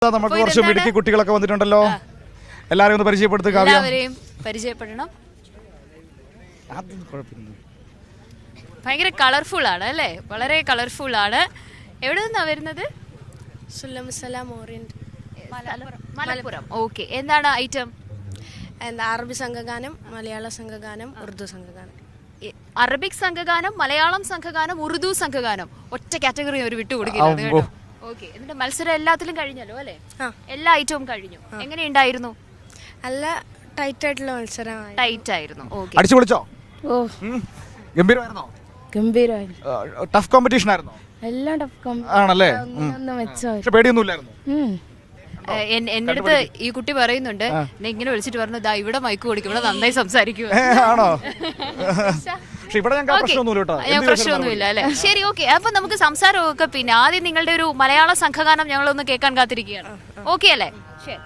നമുക്ക് കുറച്ച് മിടുക്കി കുട്ടികളൊക്കെ വന്നിട്ടുണ്ടല്ലോ. എല്ലാവരെയും ഒന്ന് പരിചയപ്പെടുത്തുക. എല്ലാവരെയും പരിചയപ്പെടണം. ഭയങ്കര കളർഫുൾ ആണ് അല്ലേ? വളരെ കളർഫുൾ ആണ്. എവിടെ നിന്നാണ് വരുന്നത്? മലപ്പുറം. ഓക്കെ. എന്താണ് ഐറ്റം? അറബി സംഘഗാനം, മലയാള സംഘഗാനം, ഉറുദു സംഘഗാനം. അറബിക് സംഘഗാനം, മലയാളം സംഘഗാനം, ഉറുദു സംഘഗാനം. ഒറ്റ കാറ്റഗറി ഒരു വിട്ടുകൊടുക്കില്ല കേട്ടോ. ഓക്കെ. എന്നിട്ട് മത്സരം എല്ലാത്തിലും കഴിഞ്ഞല്ലോ അല്ലേ? എല്ലാ ഐറ്റവും കഴിഞ്ഞു. എങ്ങനെയുണ്ടായിരുന്നു? നല്ല ടൈറ്റ് ആയിട്ടുള്ള മത്സരമായി. ടൈറ്റ് ആയിരുന്നു. ഓക്കെ. അടിച്ചു പൊളിച്ചോ? ഓ, ഗംഭീരമായിരുന്നോ? ഗംഭീരമായിരുന്നു. ടഫ് കോമ്പറ്റീഷൻ ആയിരുന്നോ? എല്ലാം ടഫ് ആണല്ലേ? പക്ഷെ പേടിയൊന്നുമില്ലായിരുന്നു. എന്റെ അടുത്ത് ഈ കുട്ടി പറയുന്നുണ്ട്, ഇങ്ങനെ വിളിച്ചിട്ട് പറഞ്ഞു, ദാ ഇവിടെ മൈക്ക് കൊടുക്കും, ഇവിടെ നന്നായി സംസാരിക്കും. ആണോ? പ്രശ്നമൊന്നുമില്ല അല്ലെ? ശരി, ഓക്കെ. അപ്പൊ നമുക്ക് സംസാരമൊക്കെ പിന്നെ ആദ്യം നിങ്ങളുടെ ഒരു മലയാള സംഘഗാനം ഞങ്ങളൊന്ന് കേൾക്കാൻ കാത്തിരിക്കുകയാണ്. ഓക്കെ അല്ലേ? ശരി.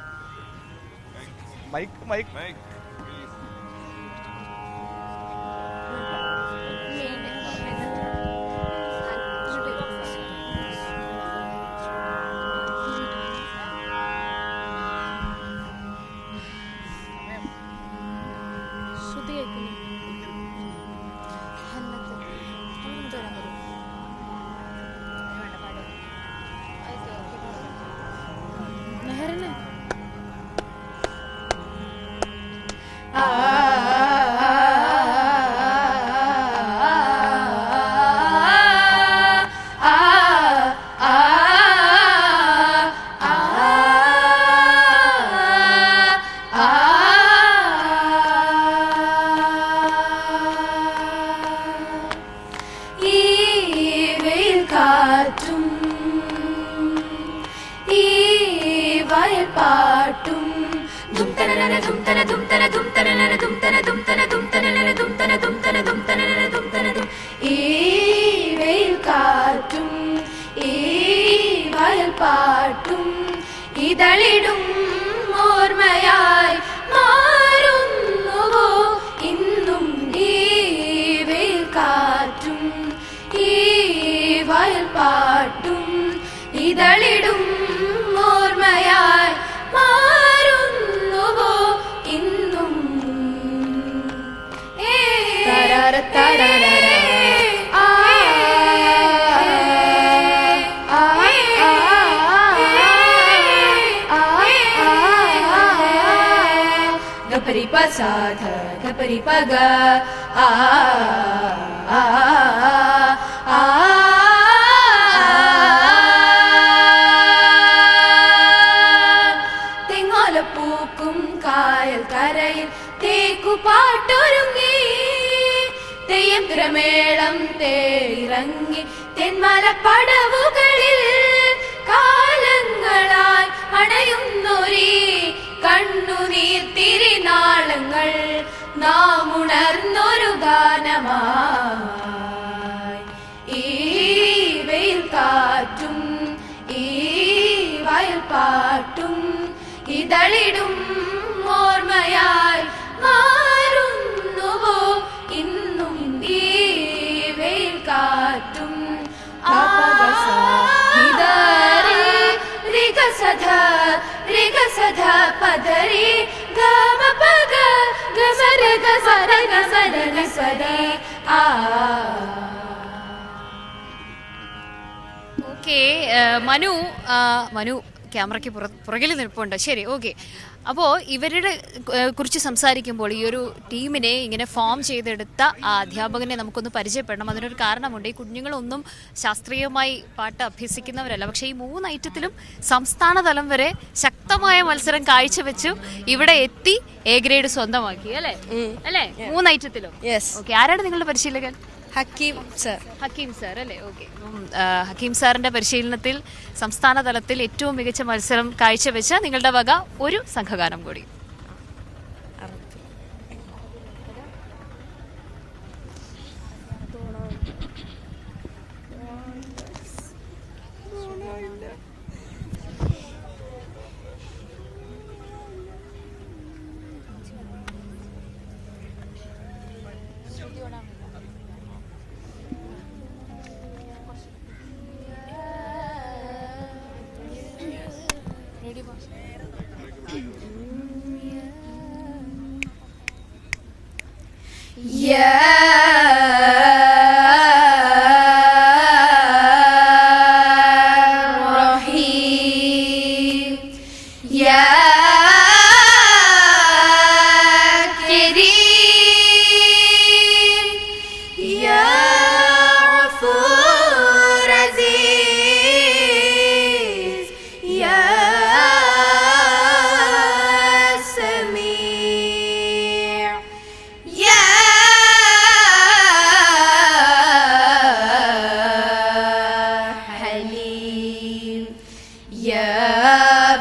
ഇതളിടും ഓർമ്മയായി മാറുന്നുവോ ഇന്നും ഈ വെയിൽ കാറ്റും ഈ വയൽപ്പാട്ടും. ഇതളിടും ഓർമ്മയായി മാറുന്നുവോ ഇന്നും. Gapari pasada, gapari paga, തെങ്ങോലപ്പൂക്കും കായൽ കരയിൽ തേക്കുപാട്ടൊരുങ്ങി, തെയ്യം തിരമേളം തേരിറങ്ങി തെന്മല പടവുകളിൽ കാലങ്ങളായി അണയുന്നൊരീ കണ്ണുനീർ തിരിനാളങ്ങൾ നാം ഉണർന്നൊരു ഗാനമായി. ഈ വെയിൽ കാറ്റും ഈ വയൽപ്പാട്ടും ഇതളിടും ഓർമ്മയായി മാറുന്നുവോ ഇന്നും ഈ വെയിൽ കാറ്റും. രിഗസധ പദരി ഗമ പഗ ഗസര ഗസര ഗസര ഗസരി ആ. ഓക്കെ. മനു ക്യാമറയ്ക്ക് പുറകിൽ നിൽപ്പുണ്ട്. ശരി, ഓക്കെ. അപ്പോൾ ഇവരുടെ കുറിച്ച് സംസാരിക്കുമ്പോൾ ഈ ഒരു ടീമിനെ ഇങ്ങനെ ഫോം ചെയ്തെടുത്ത ആ അധ്യാപകനെ നമുക്കൊന്ന് പരിചയപ്പെടണം. അതിനൊരു കാരണമുണ്ട്. ഈ കുഞ്ഞുങ്ങളൊന്നും ശാസ്ത്രീയമായി പാട്ട് അഭ്യസിക്കുന്നവരല്ല. പക്ഷേ ഈ 3 ഐറ്റത്തിലും സംസ്ഥാന തലം വരെ ശക്തമായ മത്സരം കാഴ്ചവെച്ചു ഇവിടെ എത്തി എ ഗ്രേഡ് സ്വന്തമാക്കി അല്ലേ? 3 ഐറ്റത്തിലും. ഓക്കെ. ആരാണ് നിങ്ങളുടെ പരിശീലകൻ? ഹക്കീം സർ അല്ലേ? ഓക്കെ. ഹക്കീം സാറിന്റെ പരിശീലനത്തിൽ സംസ്ഥാന തലത്തിൽ ഏറ്റവും മികച്ച മത്സരം കാഴ്ചവെച്ച നിങ്ങളുടെ വക ഒരു സംഘഗാനം കൂടി.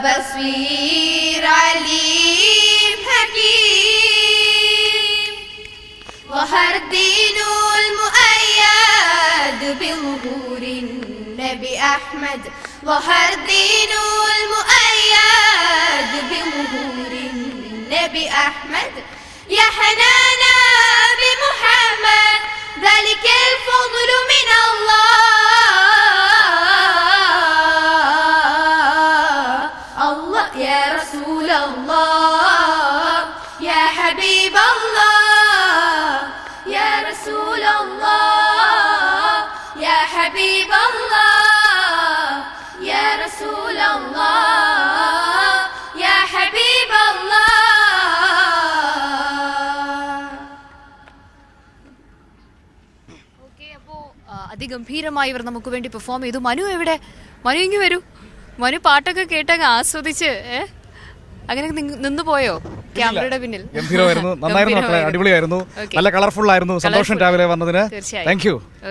بصير عليم حكيم ظهر دين المؤيد بظهور النبي أحمد ظهر دين المؤيد بظهور النبي أحمد يا حنانا بمحمد ذلك الفضل من الله الله يا رسول الله يا حبيب الله يا رسول الله يا حبيب الله يا رسول الله يا حبيب الله ഓക്കെ, അപ്പോൾ അതിഗംഭീരമായി ഇവർ നമുക്ക് വേണ്ടി പെർഫോം ചെയ്തു. മനു എവിടെ? മനു ഇങ്ങ് വരൂ. മനു പാട്ടൊക്കെ കേട്ടങ്ങ് ആസ്വദിച്ച് അങ്ങനെ നിന്ന് പോയോ ക്യാമറയുടെ പിന്നിൽ? ഗംഭീരമായിരുന്നു, നന്നായിരുന്നു മക്കളെ, അടിപൊളിയായിരുന്നു, Okay. നല്ല കളർഫുൾ ആയിരുന്നു. സന്തോഷം രാവിലെ വന്നതിന്. തീർച്ചയായും. Thank you.